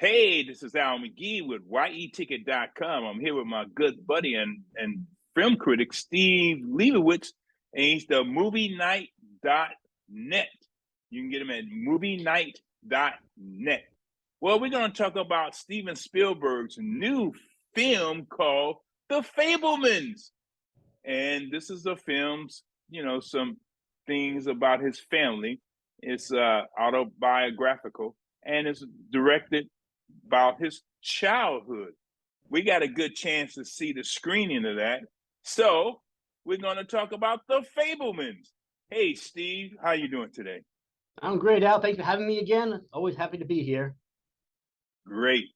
Hey, this is Al McGee with YETicket.com. I'm here with my good buddy and film critic, Steve Leibowitz, and he's the MovieNight.net. You can get him at MovieNight.net. Well, we're going to talk about Steven Spielberg's new film called The Fabelmans. And this is the film's, some things about his family. It's autobiographical, and it's directed about his childhood. We got a good chance to see the screening of that. So we're going to talk about The Fabelmans. Hey, Steve, how you doing today? I'm great, Al. Thanks for having me again. Always happy to be here. Great.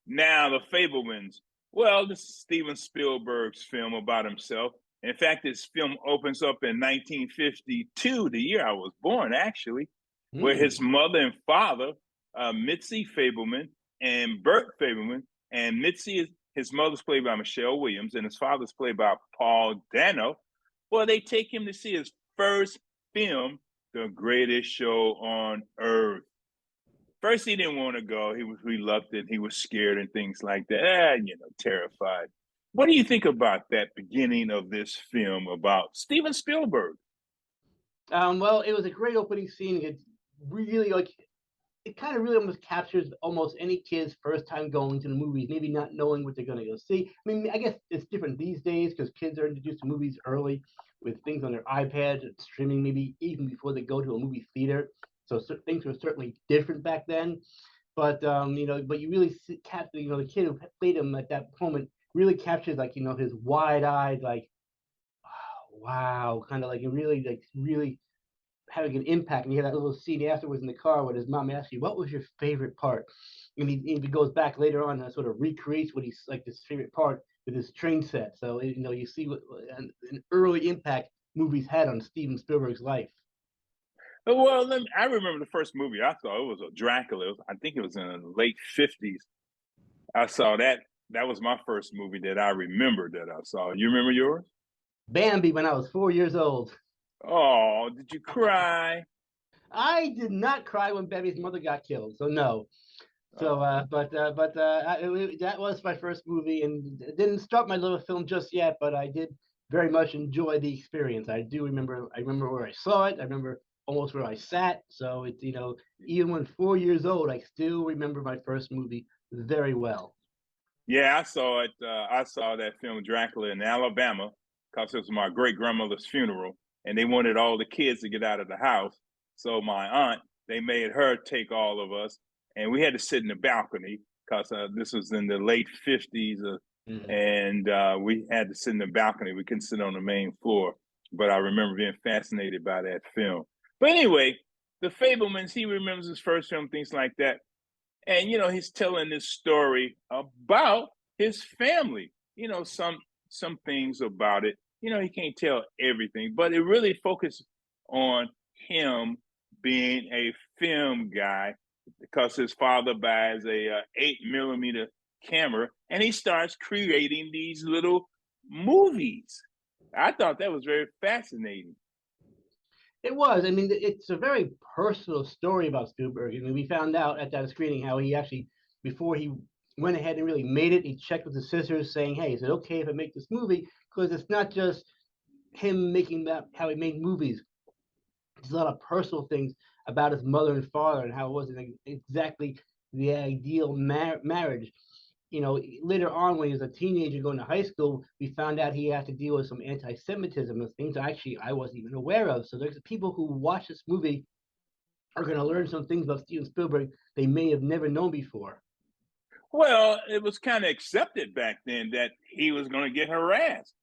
Now, The Fabelmans. Well, this is Steven Spielberg's film about himself. In fact, this film opens up in 1952, the year I was born, actually, where his mother and father, Mitzi Fabelman and Bert Fabelman, and Mitzi, his mother's played by Michelle Williams, and his father's played by Paul Dano. Well, they take him to see his first film, The Greatest Show on Earth. First, he didn't want to go. He was reluctant. He was scared and things like that, terrified. What do you think about that beginning of this film about Steven Spielberg? Well, it was a great opening scene. It really it kind of really almost captures almost any kid's first time going to the movies, maybe not knowing what they're going to go see. I mean, I guess it's different these days because kids are introduced to movies early with things on their iPads and streaming, maybe even before they go to a movie theater. So things were certainly different back then. But but you really capture, the kid who played him at that moment really captures his wide-eyed wow, kind of really having an impact. And you have that little scene afterwards in the car when his mom asks you, "What was your favorite part?" And he goes back later on and sort of recreates what he's like his favorite part with his train set. So you see what an early impact movies had on Steven Spielberg's life. Well, I remember the first movie I saw. It was a Dracula. I think it was in the late 50s. I saw that. That was my first movie that I remember that I saw. You remember yours? Bambi when I was 4 years old. Oh, did you cry? I did not cry when Bambi's mother got killed, so no. So, that was my first movie, and it didn't start my love of film just yet, but I did very much enjoy the experience. I do remember. I remember where I saw it. I remember almost where I sat. So it's even when 4 years old, I still remember my first movie very well. Yeah, I saw it. I saw that film Dracula in Alabama because it was my great grandmother's funeral, and they wanted all the kids to get out of the house. So my aunt, they made her take all of us, and we had to sit in the balcony because this was in the late 50s, and we had to sit in the balcony. We couldn't sit on the main floor, but I remember being fascinated by that film. But anyway, The Fablemans, he remembers his first film, things like that. And he's telling this story about his family. Some things about it. He can't tell everything, but it really focuses on him being a film guy because his father buys a 8mm camera and he starts creating these little movies. I thought that was very fascinating. It was. I mean, it's a very personal story about Spielberg. I mean, we found out at that screening how he actually, before he went ahead and really made it, he checked with his sisters saying, "Hey, is it okay if I make this movie?" Because it's not just him making that how he made movies. There's a lot of personal things about his mother and father and how it wasn't exactly the ideal marriage. Later on when he was a teenager going to high school, we found out he had to deal with some anti-Semitism and things actually I wasn't even aware of. So there's people who watch this movie are going to learn some things about Steven Spielberg they may have never known before. Well, it was kind of accepted back then that he was going to get harassed.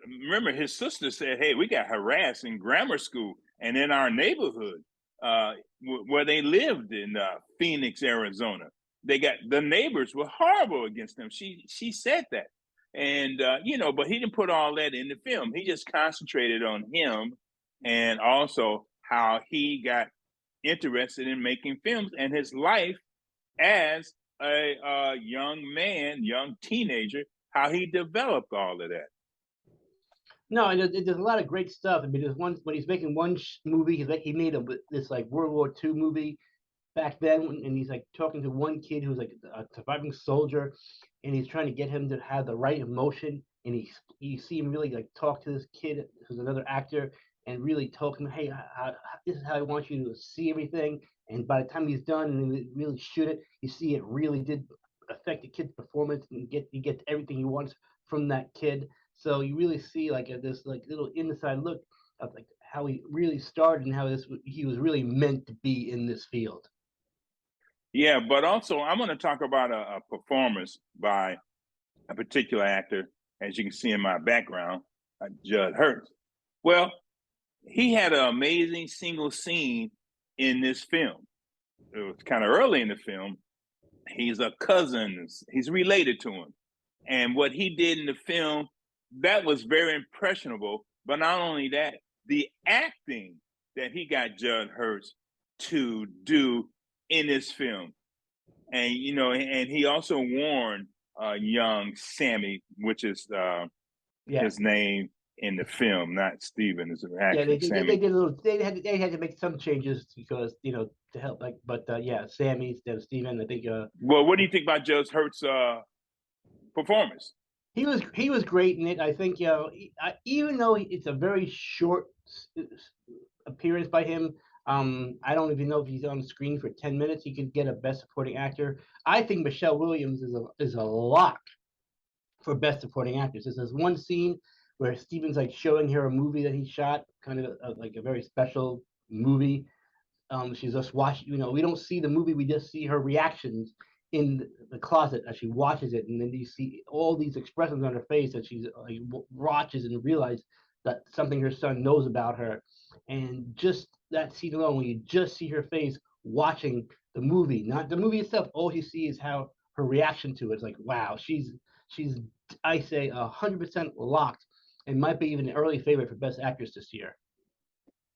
Remember, his sister said, "Hey, we got harassed in grammar school and in our neighborhood where they lived in Phoenix, Arizona. The neighbors were horrible against them." She said that, and but he didn't put all that in the film. He just concentrated on him and also how he got interested in making films and his life as a young man, young teenager, how he developed all of that. No, and there's a lot of great stuff. I mean, there's one when he's making one movie, he made this like World War II movie back then, and he's like talking to one kid who's like a surviving soldier, and he's trying to get him to have the right emotion, and you see him really like talk to this kid who's another actor, and really talk him, hey, this is how I want you to see everything. And by the time he's done and really shoot it, you see it really did affect the kid's performance, and he gets everything he wants from that kid. So you really see like this like little inside look of like how he really started and how he was really meant to be in this field. Yeah, but also I'm going to talk about a performance by a particular actor, as you can see in my background, Judd Hirsch. Well, he had an amazing single scene in this film. It was kind of early in the film. He's a cousin. He's related to him. And what he did in the film, that was very impressionable. But not only that, the acting that he got Judd Hirsch to do in this film. And, you know, and he also warned young Sammy, which is his name in the film, not Steven, is actually Sammy. They did a little. They had to make some changes because to help. Like, but yeah, Sammy instead of Steven. I think. Well, what do you think about Judd Hirsch's performance? He was great in it. I think even though it's a very short appearance by him, I don't even know if he's on the screen for 10 minutes. He could get a Best Supporting Actor. I think Michelle Williams is a lock for Best Supporting Actress. There's one scene where Steven's like showing her a movie that he shot, kind of like a very special movie. She's just watching. You know, we don't see the movie; we just see her reactions in the closet as she watches it, and then you see all these expressions on her face that she's like watches and realizes that something her son knows about her, and just that scene alone, when you just see her face watching the movie, not the movie itself, all you see is how her reaction to it. It's like, wow, she's I say 100% locked, and might be even an early favorite for Best Actress this year.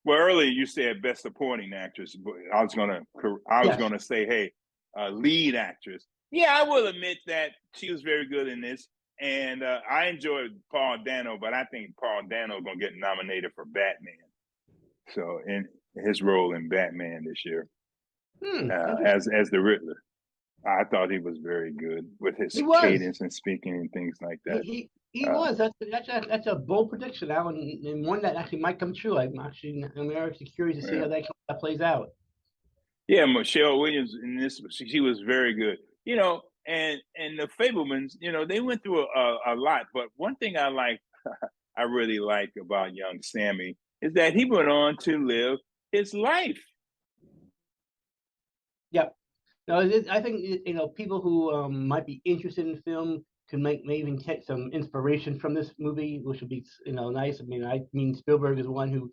Well, earlier you said Best Supporting Actress, but I was gonna say, hey, lead actress. Yeah, I will admit that she was very good in this, and I enjoyed Paul Dano, but I think Paul Dano is gonna get nominated for Batman. So in his role in Batman this year, as the Riddler, I thought he was very good with his cadence and speaking and things like that. He was. That's a bold prediction, Alan, and one that actually might come true. I'm actually curious to see how that plays out. Yeah, Michelle Williams in this, she was very good. You know, and the Fabelmans, you know, they went through a lot. But one thing I really like about young Sammy is that he went on to live his life. Yep. No, I think you know people who might be interested in film can may even get some inspiration from this movie, which would be nice. I mean Spielberg is one who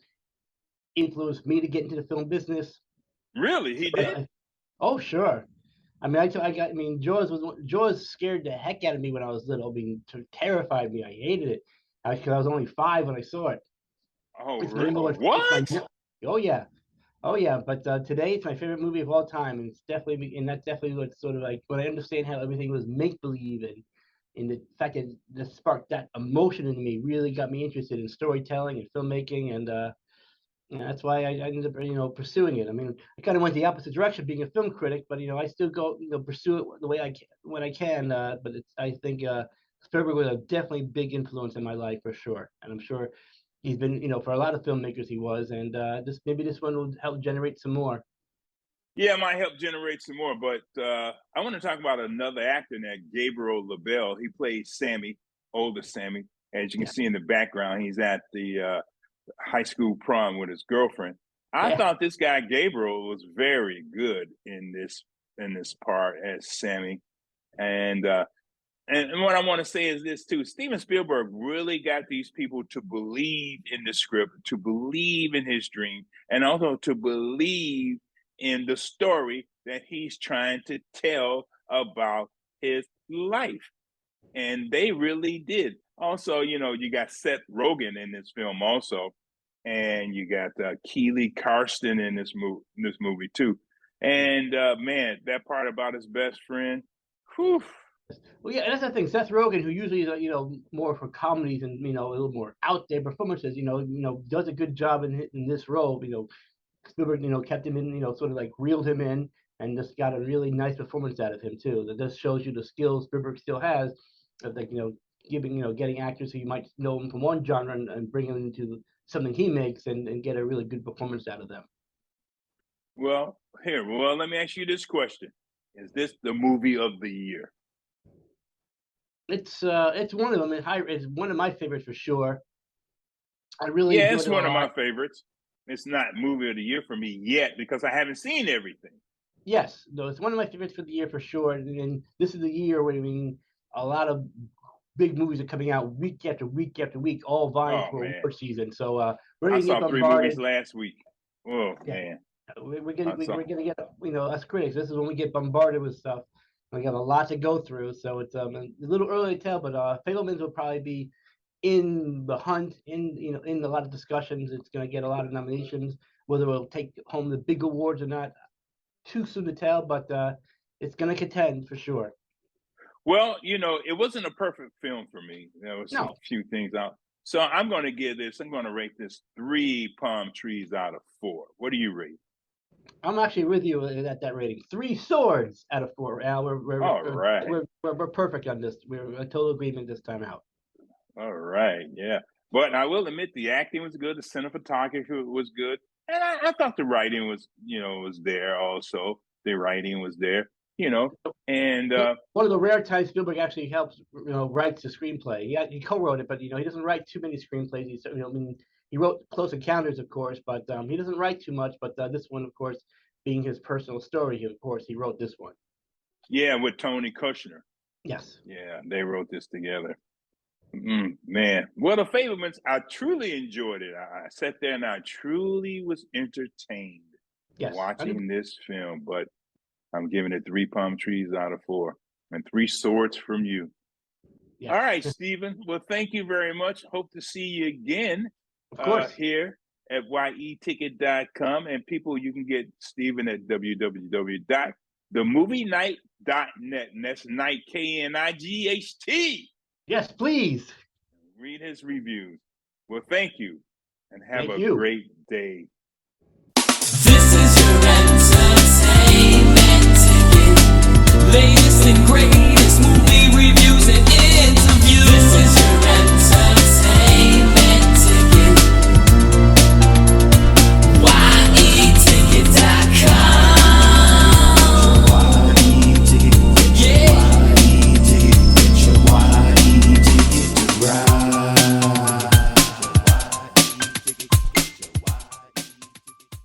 influenced me to get into the film business. Really, he did? Oh, sure. I mean, Jaws scared the heck out of me when I was little. I mean, terrified me. I hated it because I was only 5 when I saw it. Oh, really? What? Oh yeah. Oh yeah, but today it's my favorite movie of all time, and that's definitely what's sort of like when I understand how everything was make believe, and the fact that this sparked that emotion in me really got me interested in storytelling and filmmaking, and that's why I ended up pursuing it. I mean, I kind of went the opposite direction, being a film critic, but I still go pursue it the way I can when I can. But I think Spielberg was a definitely big influence in my life for sure, and I'm sure he's been, for a lot of filmmakers he was, and maybe this one will help generate some more. Yeah, it might help generate some more, but I want to talk about another actor in that, Gabriel LaBelle. He plays Sammy, older Sammy. As you can see in the background, he's at the high school prom with his girlfriend. I thought this guy Gabriel was very good in this part as Sammy, and what I want to say is this too: Steven Spielberg really got these people to believe in the script, to believe in his dream, and also to believe in the story that he's trying to tell about his life. And they really did. Also, you got Seth Rogen in this film also, and you got Keely Karsten in this movie too. And man, that part about his best friend, whew. Well, yeah, that's the thing. Seth Rogen, who usually is more for comedies and a little more out there performances, does a good job in this role. Spielberg, kept him in, sort of like reeled him in, and just got a really nice performance out of him too. That just shows you the skills Spielberg still has of, like, getting actors who you might know him from one genre and bring them into something he makes, and get a really good performance out of them. Well, let me ask you this question: is this the movie of the year? It's one of them. It's one of my favorites for sure. I really Yeah, enjoyed it's it a one of lot. my favorites. It's not movie of the year for me yet because I haven't seen everything. Yes, no, it's one of my favorites for the year for sure. And this is the year where, I mean, a lot of big movies are coming out week after week after week, all vying Oh for man, award season. So we're I gonna get saw 3 movies bombarded. last week. Oh Yeah, man, we're I saw. gonna get, us critics. This is when we get bombarded with stuff. We got a lot to go through, so it's a little early to tell. But Fabelmans will probably be in the hunt, in a lot of discussions. It's gonna get a lot of nominations. Whether it'll take home the big awards or not, too soon to tell. But it's gonna contend for sure. Well, it wasn't a perfect film for me. There was some No, few things out. So I'm going to give this. I'm going to rate this 3 palm trees out of 4. What do you rate? I'm actually with you at that rating. 3 swords out of 4. Al, All right. we're perfect on this. We're a total agreement this time out. All right, yeah. But I will admit the acting was good, the cinematography was good, and I thought the writing was there also. The writing was there, and One of the rare times Spielberg actually helps, writes the screenplay. He co-wrote it, but he doesn't write too many screenplays. He wrote Close Encounters, of course, but he doesn't write too much. But this one, of course, being his personal story, of course, he wrote this one. yeah, with Tony Kushner. Yes. Yeah, they wrote this together. Man, well, The Fabelmans, I truly enjoyed it. I sat there and I truly was entertained Yes. watching this film, but I'm giving it 3 palm trees out of 4 and 3 swords from you. All Yes. right, Stephen. Well, thank you very much. Hope to see you again Of course. here at yeticket.com. And people, you can get Stephen at www.themovienight.net. And that's night, Knight. Yes, please. Read his reviews. Well, thank you and have Thank a you. great day.